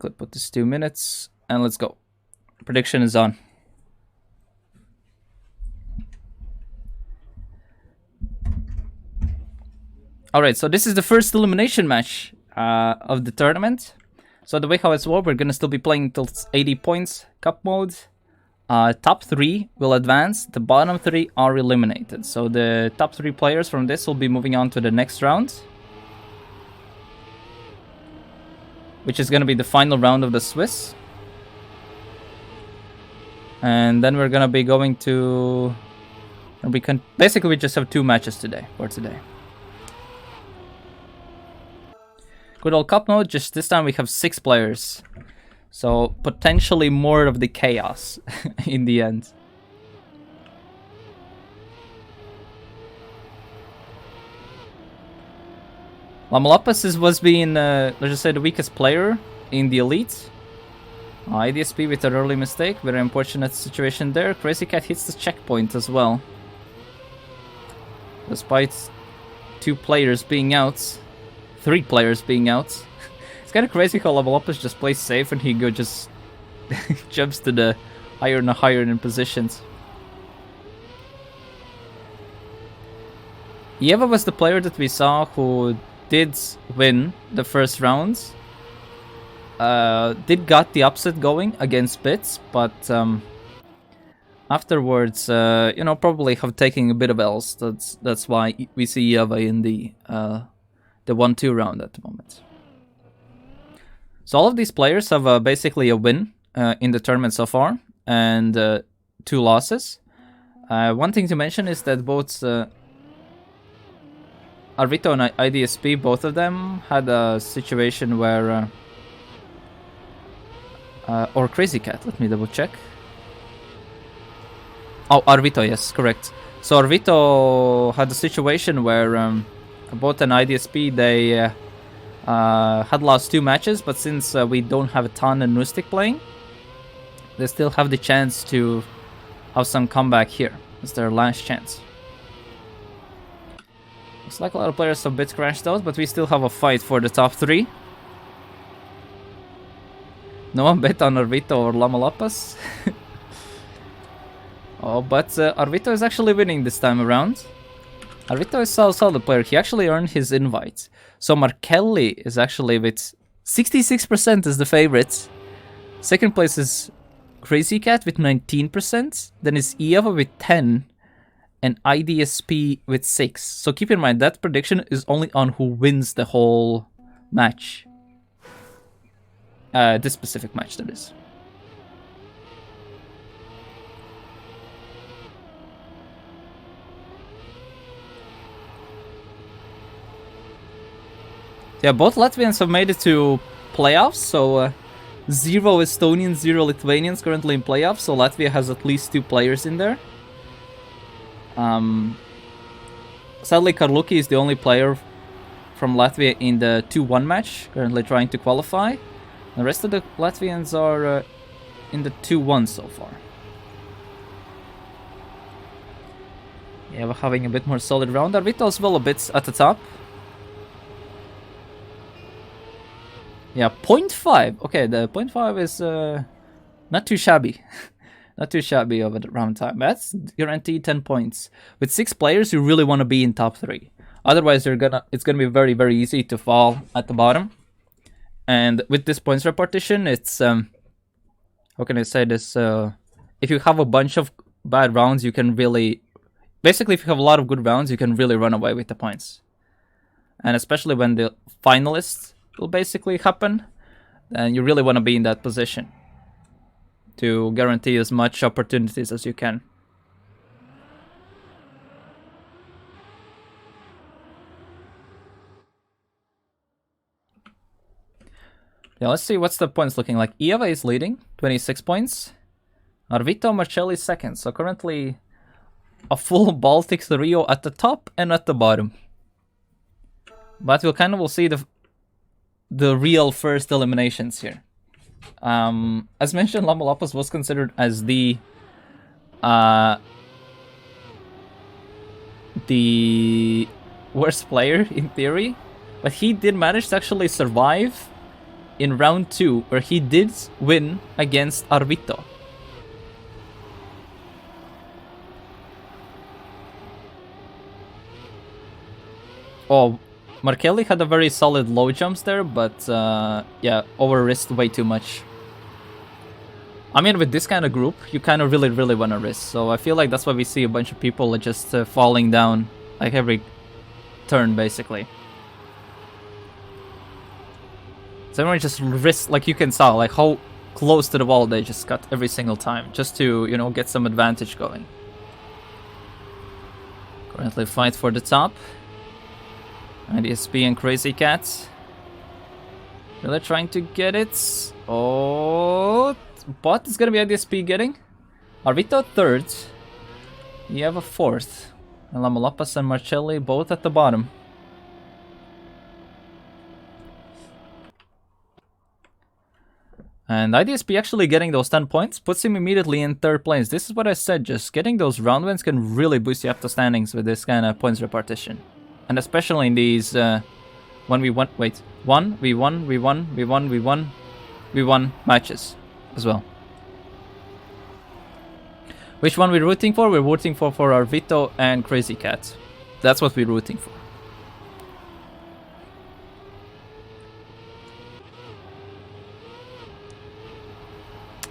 Clip put this 2 minutes, and let's go. Prediction is on. Alright, so this is the first elimination match of the tournament. So the way how it's worked, we're gonna still be playing till 80 points, cup mode. Top 3 will advance, the bottom 3 are eliminated. So the top 3 players from this will be moving on to the next round, which is gonna be the final round of the Swiss. And then we're gonna be going to... basically we just have 2 matches today, for today. Good old cup mode, just this time we have 6 players. So potentially more of the chaos in the end. Lamalapas was being, let's just say, the weakest player in the elite. IDSP with an early mistake, very unfortunate situation there. Crazy Cat hits the checkpoint as well. Despite 2 players being out. 3 players being out. It's kind of crazy how Lamalapas just plays safe and he just jumps to the higher and higher in positions. Eva was the player that we saw who did win the first round. Did got the upset going against Bits, but afterwards, you know, probably have taken a bit of L's. That's why we see Eva in the 1-2 round at the moment. So all of these players have basically a win in the tournament so far, and 2 losses. One thing to mention is that both Arvito and IDSP, both of them, had a situation where... or Crazy Cat, let me double check. Oh, Arvito, yes, correct. So Arvito had a situation where both an IDSP, they had lost 2 matches, but since we don't have a ton of Nustic playing, they still have the chance to have some comeback here. It's their last chance. Looks like a lot of players have bit crashed out, but we still have a fight for the top 3. No one bet on Arvito or Lamalapas. Oh, but Arvito is actually winning this time around. Arvito is a solid player. He actually earned his invite. So Markelli is actually with 66% is the favorite. Second place is Crazy Cat with 19%. Then is Eva with 10. And IDSP with 6. So keep in mind that prediction is only on who wins the whole match. This specific match, that is. Yeah, both Latvians have made it to playoffs, so 0 Estonians, 0 Lithuanians currently in playoffs, so Latvia has at least 2 players in there. Sadly, Karluki is the only player from Latvia in the 2-1 match, currently trying to qualify. The rest of the Latvians are in the 2-1 so far. Yeah, we're having a bit more solid round. Arvito as well a bit at the top. Yeah, 0.5. Okay, the 0.5 is not too shabby. Not too shabby over the round time. That's guaranteed 10 points. With 6 players, you really want to be in top 3. Otherwise, it's gonna be very, very easy to fall at the bottom. And with this points repartition, it's how can I say this? If you have a bunch of bad rounds, you can really... Basically, if you have a lot of good rounds, you can really run away with the points. And especially when the finalists will basically happen, then you really want to be in that position to guarantee as much opportunities as you can. Yeah, let's see what's the points looking like. Eva is leading, 26 points. Arvito Marcelli second. So currently a full Baltic trio at the top and at the bottom. But we'll see the real first eliminations here. As mentioned, Lamalapas was considered as the worst player in theory, but he did manage to actually survive in round 2, where he did win against Arvito. Oh, Markelli had a very solid low jumps there, but yeah, over-risked way too much. I mean, with this kind of group, you kind of really want to risk. So I feel like that's why we see a bunch of people just falling down like every turn, basically. So everyone just risk, like you can saw, like how close to the wall they just got every single time, just to, you know, get some advantage going. Currently fight for the top. IDSP and Crazy Cat. Really trying to get it. Oh, what is gonna be IDSP getting? Arvito third. You have a fourth. And Lamalopas and Marcelli both at the bottom. And IDSP actually getting those 10 points puts him immediately in third place. This is what I said, just getting those round wins can really boost you up the standings with this kind of points repartition. And especially in these 1v1, wait, 1v1 matches as well. Which one we're rooting for? We're rooting for Arvito and Crazy Cat. That's what we're rooting for.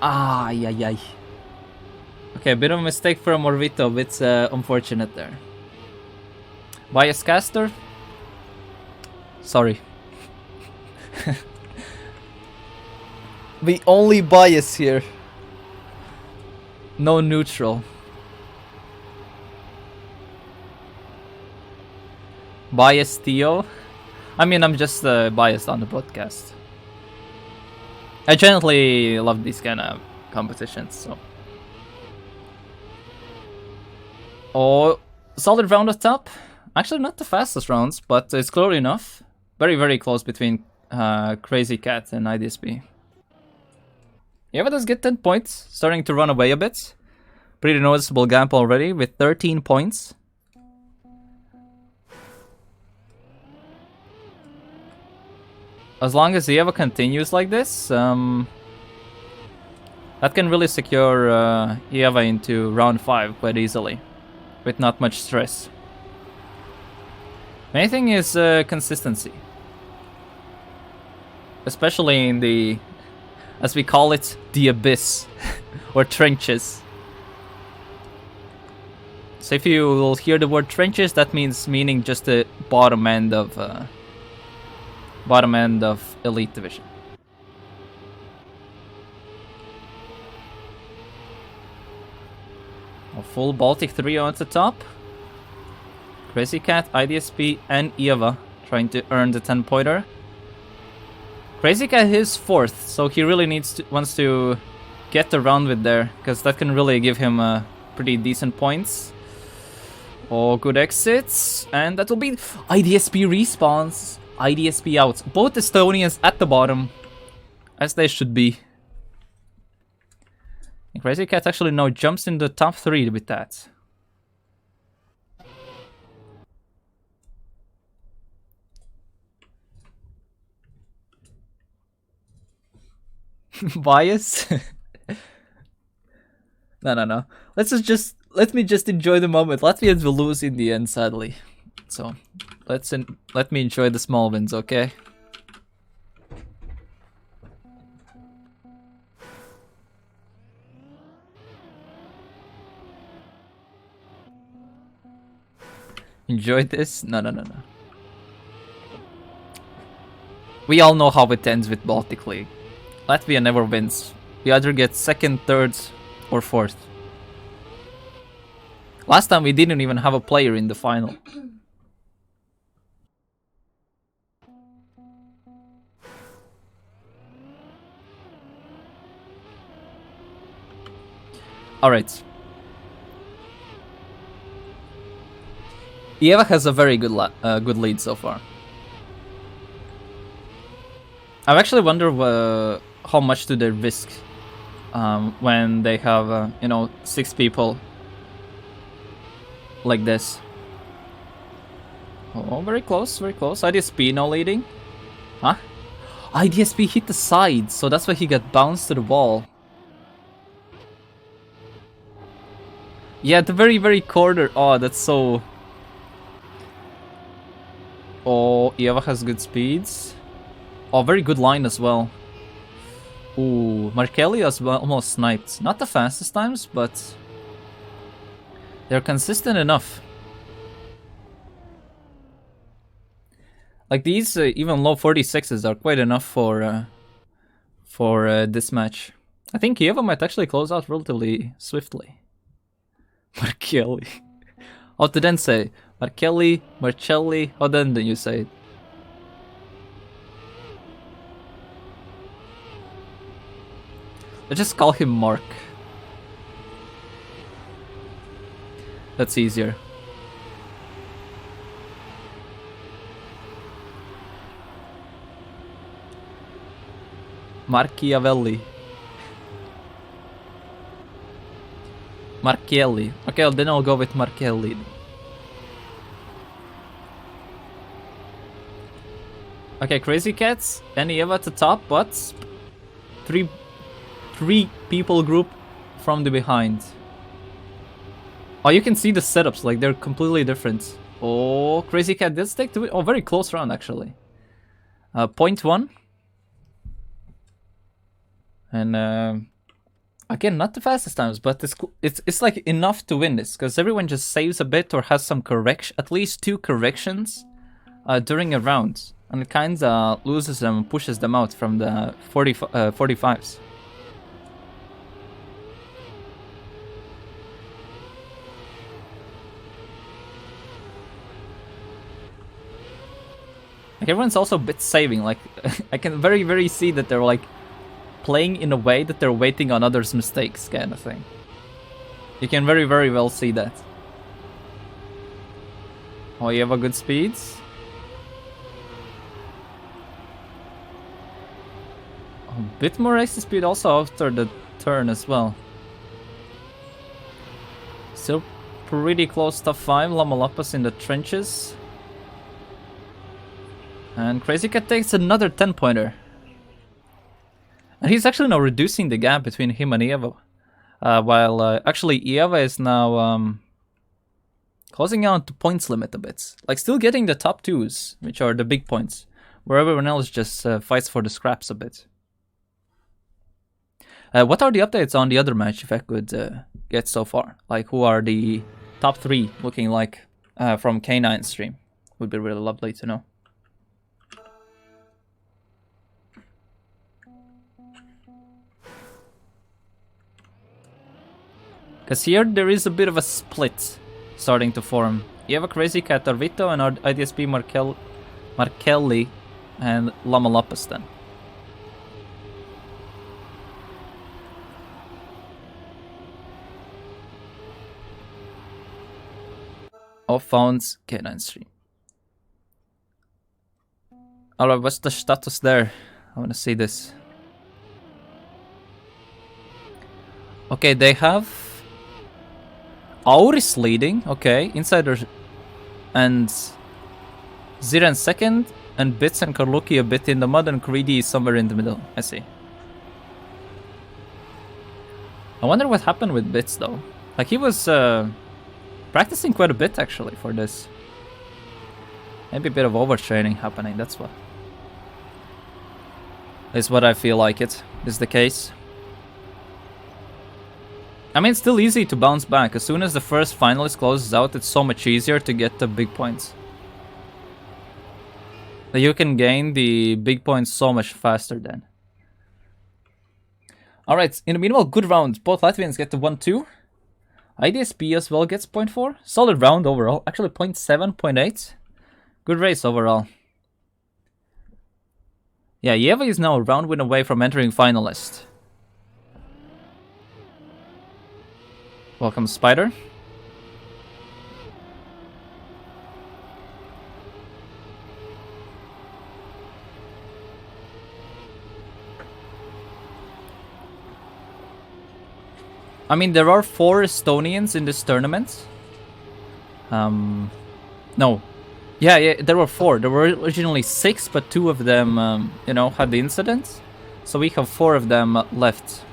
Ah, yeah. Okay, a bit of a mistake from Arvito, a bit unfortunate there. Bias caster? Sorry. We only bias here. No neutral. Bias Theo? I mean, I'm just biased on the podcast. I genuinely love these kind of competitions, so. Oh, solid round at top. Actually, not the fastest rounds, but it's close enough. Very close between Crazy Cat and IDSP. Eva does get 10 points, starting to run away a bit. Pretty noticeable gap already with 13 points. As long as Eva continues like this, that can really secure Eva into round 5 quite easily, with not much stress. Main thing is consistency. Especially in the, as we call it, the abyss, or trenches. So if you will hear the word trenches, that meaning just the bottom end of Elite Division. A full Baltic trio at the top. Crazy Cat, IDSP, and Eva trying to earn the 10-pointer. Crazy Cat is 4th, so he really wants to get the round with there, because that can really give him pretty decent points. Oh, good exits, and that will be IDSP respawns. IDSP out. Both Estonians at the bottom, as they should be. And Crazy Cat actually now jumps in the top 3 with that. Bias? No. Let me just enjoy the moment. Latvians will lose in the end, sadly. So let me enjoy the small wins, okay? Enjoy this? No. We all know how it ends with Baltic League. Latvia never wins. We either get 2nd, 3rd, or 4th. Last time we didn't even have a player in the final. Alright. Eva has a very good lead so far. I actually wonder how much do they risk when they have, 6 people like this. Oh, very close. IDSP now leading. Huh? IDSP hit the side, so that's why he got bounced to the wall. Yeah, the very, very corner. Oh, that's so... Oh, Eva has good speeds. Oh, very good line as well. Ooh, Markelli as well almost sniped. Not the fastest times, but they're consistent enough. Like these, even low 46s are quite enough for this match. I think Eva might actually close out relatively swiftly. Markelli. How to then say? Markelli, Marcelli, how then do you say it? Let's just call him Mark. That's easier. Machiavelli. Markelli. Okay, then I'll go with Markelli. Okay, Crazy Cats and Eva at the top, but three people group from the behind. Oh, you can see the setups, like they're completely different. Oh, Crazy Cat did stick to it. Oh, very close round actually. Point 1. And again, not the fastest times, but it's like enough to win this, because everyone just saves a bit or has some correction, at least 2 corrections during a round, and it kinda loses them and pushes them out from the 45s. Like everyone's also a bit saving, like I can very see that they're like playing in a way that they're waiting on others' mistakes kind of thing. You can very well see that. Oh, you have a good speeds? A bit more extra speed also after the turn as well. Still pretty close top 5, Lamalapas in the trenches. And Crazy Cat takes another 10-pointer. And he's actually now reducing the gap between him and Eva. While actually Eva is now closing out the points limit a bit. Like still getting the top 2s, which are the big points. Where everyone else just fights for the scraps a bit. What are the updates on the other match, if I could get so far? Like who are the top 3 looking like from K9 stream? Would be really lovely to know. Because here there is a bit of a split starting to form. You have a Crazy Cat Arvito and IDSP Markelli and Lamalapas then. Off phones, K9 stream. Alright, what's the status there? I wanna see this. Okay, they have Auris leading, okay, Insider and Ziran second, and Bits and Karluki a bit in the mud, and Greedy is somewhere in the middle. I see. I wonder what happened with Bits though. Like he was practicing quite a bit actually for this. Maybe a bit of overtraining happening, that's what. Is what I feel like it is the case. I mean, it's still easy to bounce back. As soon as the first finalist closes out, it's so much easier to get the big points. You can gain the big points so much faster then. Alright, in the meanwhile, good round. Both Latvians get the 1-2. IDSP as well gets 0.4. Solid round overall. Actually 0.7, 0.8. Good race overall. Yeah, Yeva is now a round win away from entering finalist. Welcome, Spider. I mean, there are 4 Estonians in this tournament. No. Yeah, there were 4. There were originally 6, but 2 of them, you know, had the incidents. So we have 4 of them left.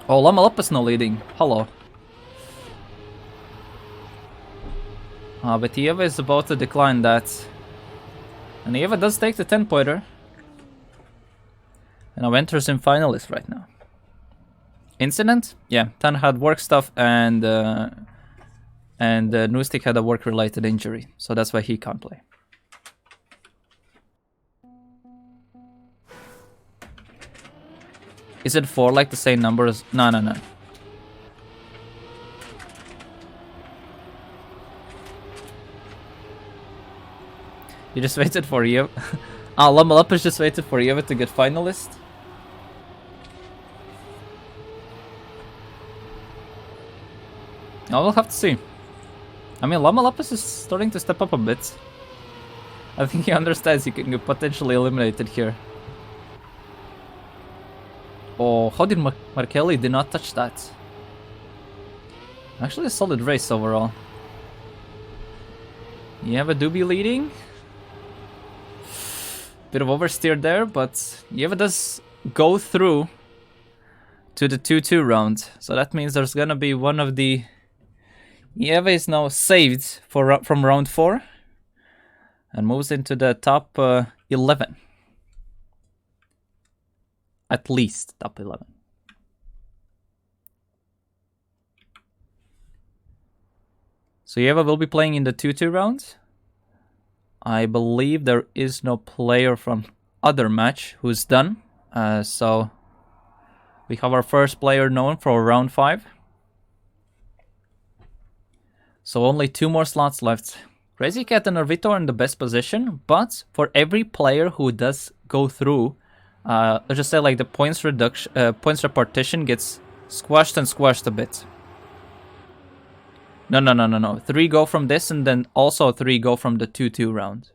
Oh, Lamalop is now leading. Hello. But Eva is about to decline that. And Eva does take the 10-pointer. And now enters in finalist right now. Incident? Yeah, Tan had work stuff and Nustik had a work-related injury. So that's why he can't play. Is it 4 like the same number as... No. You just waited for Eva. Lamalapis just waited for Eva to get finalist. We'll have to see. I mean, Lamalapis is starting to step up a bit. I think he understands he can get potentially eliminated here. Oh, how did Markelli did not touch that? Actually a solid race overall. Yeva do be leading. Bit of oversteer there, but Yeva does go through to the 2-2 round. So that means there's gonna be one of the... Yeva is now saved from round 4 and moves into the top 11. At least top 11. So Yeva will be playing in the 2-2 round. I believe there is no player from other match who's done. So we have our first player known for round 5. So only 2 more slots left. Crazy Cat and Arvito are in the best position, but for every player who does go through, let's just say like the points repartition gets squashed a bit. No. 3 go from this, and then also 3 go from the 2-2 round.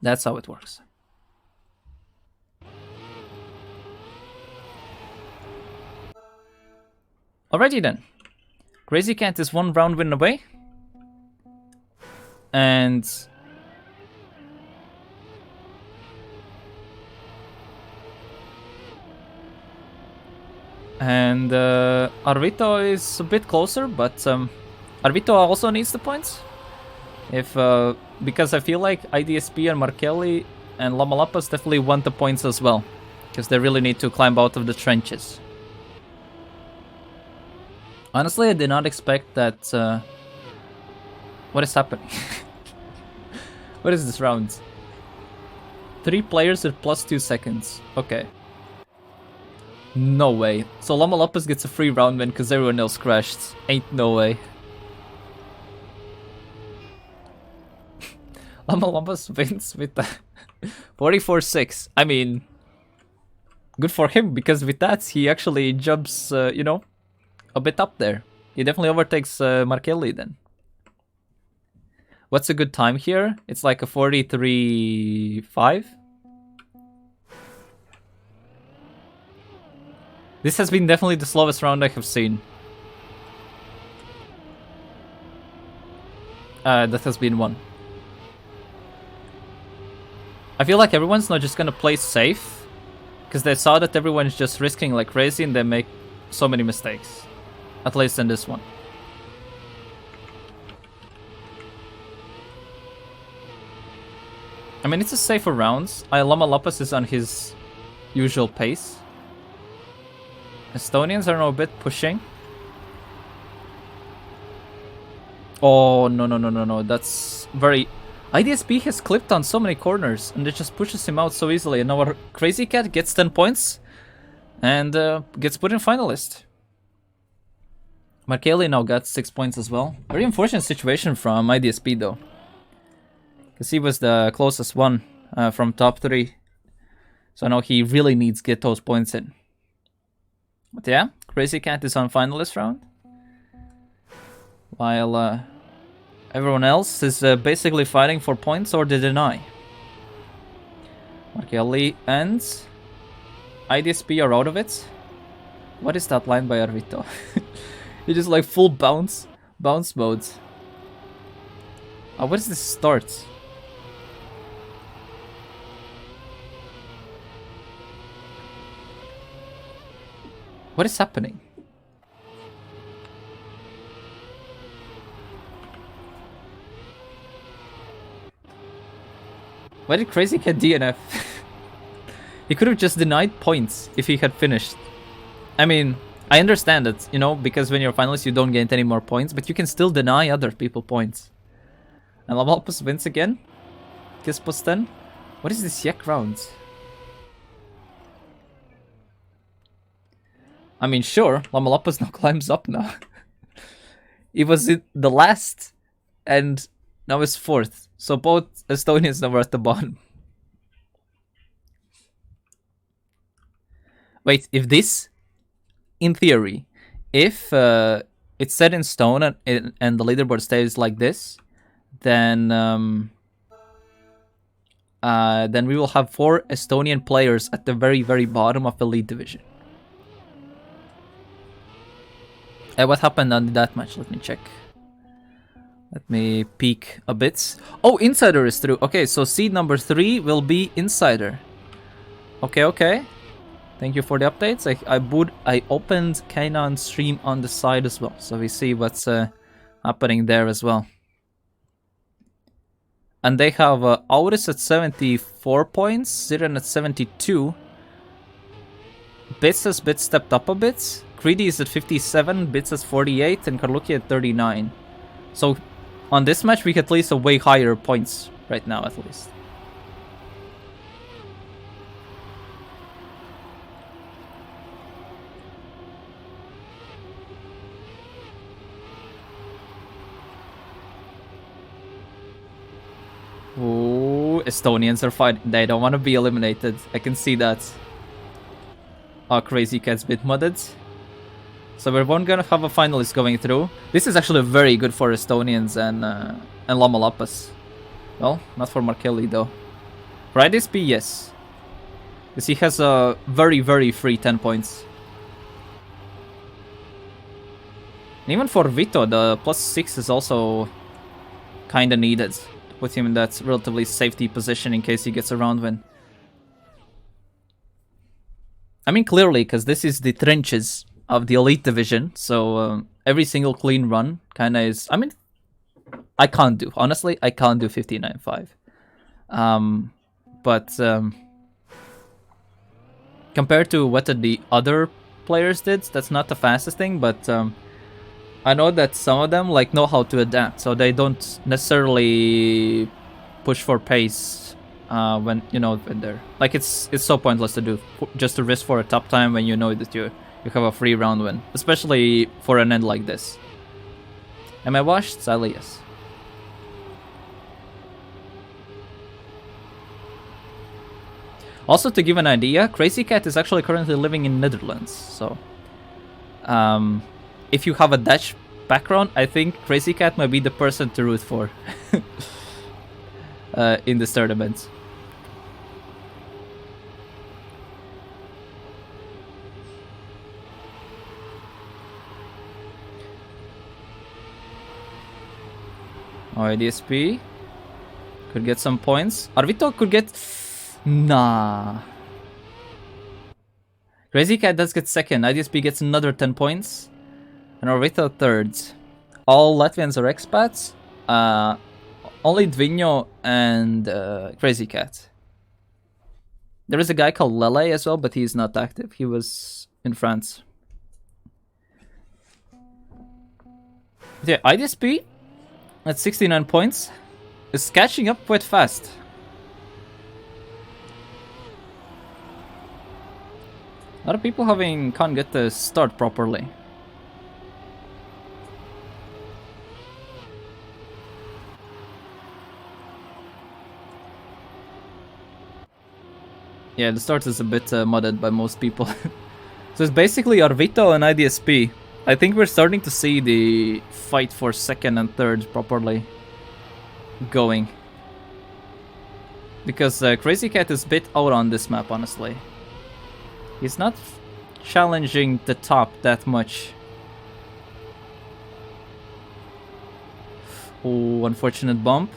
That's how it works. Alrighty then. Crazy Cat is 1 round win away. And... Arvito is a bit closer, but Arvito also needs the points. Because I feel like IDSP and Markelli and Lamalapas definitely want the points as well. Because they really need to climb out of the trenches. Honestly, I did not expect that... what is happening? What is this round? 3 players at plus 2 seconds. Okay. No way. So Lamalapis gets a free round win because everyone else crashed. Ain't no way. Lamalapis wins with 44-6. I mean, good for him, because with that he actually jumps, you know, a bit up there. He definitely overtakes Markelli then. What's a good time here? It's like a 43.5. This has been definitely the slowest round I have seen. That has been 1. I feel like everyone's not just gonna play safe, because they saw that everyone's just risking like crazy and they make so many mistakes. At least in this one. I mean, it's a safer round. Lamalapis is on his usual pace. Estonians are now a bit pushing. Oh, no. That's very... IDSP has clipped on so many corners and it just pushes him out so easily. And now our Crazy Cat gets 10 points and gets put in finalist. Markelli now got 6 points as well. Very unfortunate situation from IDSP though. Because he was the closest one from top 3. So now he really needs to get those points in. But yeah, Crazy Cat is on finalist round. While everyone else is basically fighting for points or the deny. Markelli and IDSP are out of it. What is that line by Arvito? He just like full bounce Bounce mode. Oh, what does this start? What is happening? Why did Crazy Cat DNF? He could have just denied points if he had finished. I mean, I understand it, you know, because when you're finalist you don't get any more points, but you can still deny other people points. And Lamalpus wins again. Kispos 10. What is this yak round? I mean, sure, Lamalpus now climbs up now. He was in the last and now is 4th. So both Estonians now are at the bottom. Wait, if this, in theory, if it's set in stone and the leaderboard stays like this, then we will have 4 Estonian players at the very, very bottom of Elite Division. What happened on that match? Let me check. Let me peek a bit. Oh, Insider is through. Okay, so seed number 3 will be Insider. Okay. Thank you for the updates. I opened Kanan's stream on the side as well, so we see what's happening there as well. And they have Auris at 74 points, Siren at 72. Bits has stepped up a bit. Greedy is at 57, Bits has 48, and Karluki at 39. So on this match, we get at least a way higher points right now, at least. Ooh, Estonians are fighting. They don't want to be eliminated. I can see that. Oh, Crazy Cat's bit mudded. So we're gonna have a finalist going through. This is actually very good for Estonians and Lamalapas. Well, not for Markelli though. For IDSP, yes. Because he has a very, very free 10 points. And even for Vito, the +6 is also kinda needed. To put him in that relatively safety position in case he gets a round win. I mean, clearly, because this is the trenches of the Elite Division, so every single clean run kinda is... I mean, I can't do. Honestly, I can't do 59.5. But compared to what the other players did, that's not the fastest thing, but I know that some of them like know how to adapt, so they don't necessarily push for pace when, you know, when they're... Like, it's so pointless to do, just to risk for a top time when you know that you have a free round win, especially for an end like this. Am I washed? Sadly, yes. Also, to give an idea, Crazy Cat is actually currently living in Netherlands, so... if you have a Dutch background, I think Crazy Cat might be the person to root for in this tournament. IDSP could get some points. Arvito could get... Nah. Crazy Cat does get second. IDSP gets another 10 points. And Arvito third. All Latvians are expats. Only Dvinho and Crazy Cat. There is a guy called Lele as well, but he's not active. He was in France. Yeah, IDSP at 69 points is catching up quite fast. A lot of people can't get the start properly. Yeah, the start is a bit mudded by most people. So it's basically Arvito and IDSP. I think we're starting to see the fight for second and third properly going. Because Crazy Cat is a bit out on this map, honestly. He's not challenging the top that much. Oh, unfortunate bump.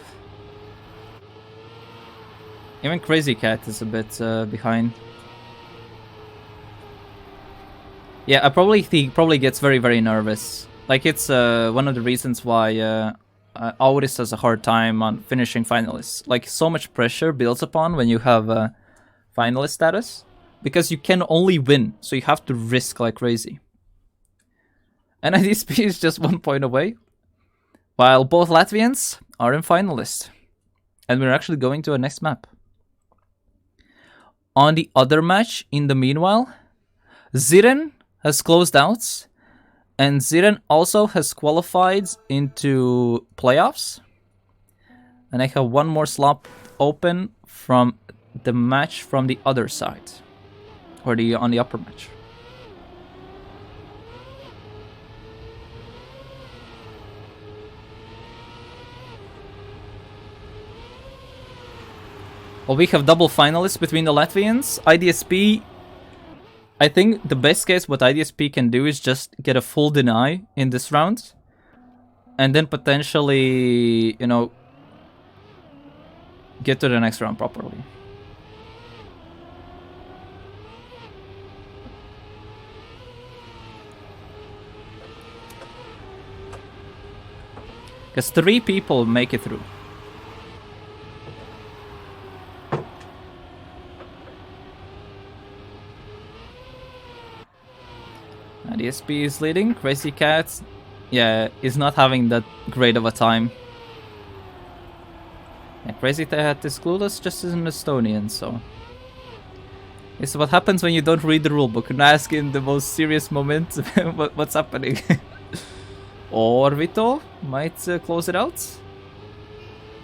Even Crazy Cat is a bit behind. Yeah, he probably gets very, very nervous. Like, it's one of the reasons why Auris has a hard time on finishing finalists. Like, so much pressure builds upon when you have finalist status, because you can only win, so you have to risk like crazy. And IDSP is just 1 point away, while both Latvians are in finalists. And we're actually going to a next map. On the other match, in the meanwhile, Ziren has closed out, and Ziren also has qualified into playoffs. And I have one more slot open from the match from the other side, or on the upper match. Well, we have double finalists between the Latvians. IDSP, I think the best case what IDSP can do is just get a full deny in this round, and then potentially, you know, get to the next round properly. Because 3 people make it through. DSP is leading. Crazy Cat, yeah, is not having that great of a time. Yeah, Crazy Cat is clueless, just as an Estonian, so... It's what happens when you don't read the rulebook and ask in the most serious moment what's happening. Or Arvito might close it out.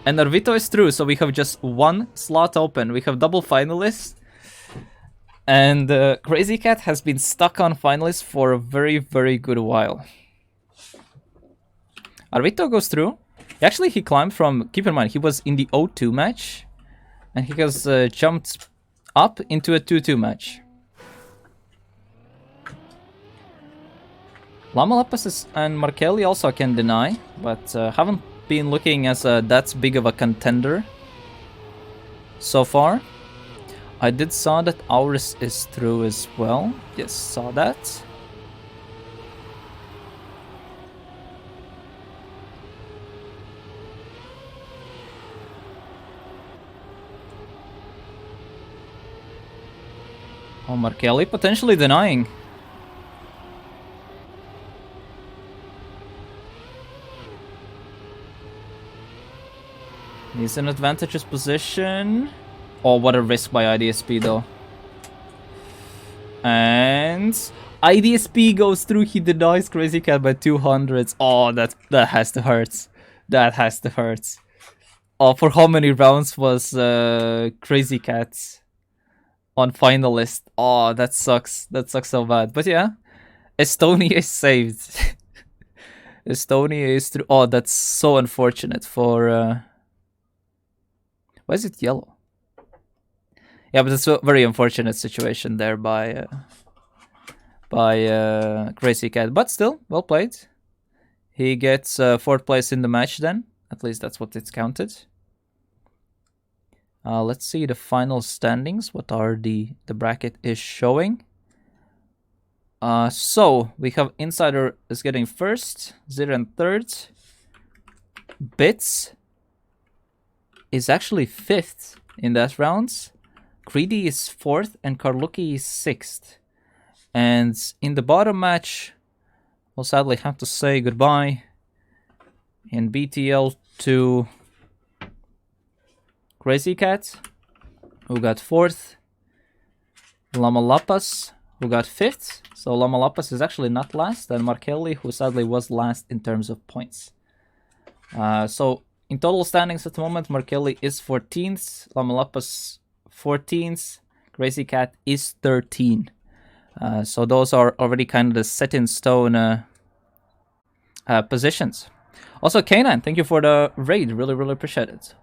And Arvito is through, so we have just 1 slot open. We have double finalists. And Crazy Cat has been stuck on finalists for a very, very good while. Arvito goes through. Actually, he climbed from... Keep in mind, he was in the 0-2 match. And he has jumped up into a 2-2 match. Lamalapas and Markelli also can deny, but haven't been looking as that big of a contender so far. I did saw that Auris is through as well. Yes, saw that. Oh, Markelli potentially denying. He's in advantageous position. Oh, what a risk by IDSP though. And IDSP goes through. He denies Crazy Cat by 200s. Oh, that has to hurt. That has to hurt. Oh, for how many rounds was Crazy Cat on finalist? Oh, that sucks. That sucks so bad. But yeah, Estonia is saved. Estonia is through. Oh, that's so unfortunate for... Why is it yellow? Yeah, but it's a very unfortunate situation there by Crazy Cat. But still, well played. He gets 4th place in the match then. At least that's what it's counted. Let's see the final standings. What are the bracket is showing. So, we have Insider is getting 1st. Ziren 3rd. Bits is actually 5th in that round. Greedy is 4th and Karluki is 6th. And in the bottom match, we'll sadly have to say goodbye in BTL to Crazy Cat, who got 4th. Lamalapas, who got 5th. So Lamalapas is actually not last. And Markelli, who sadly was last in terms of points. So in total standings at the moment, Markelli is 14th, Lamalapas 14th, Crazy Cat is 13. So those are already kind of the set in stone positions. Also, K9, thank you for the raid. Really, really appreciate it.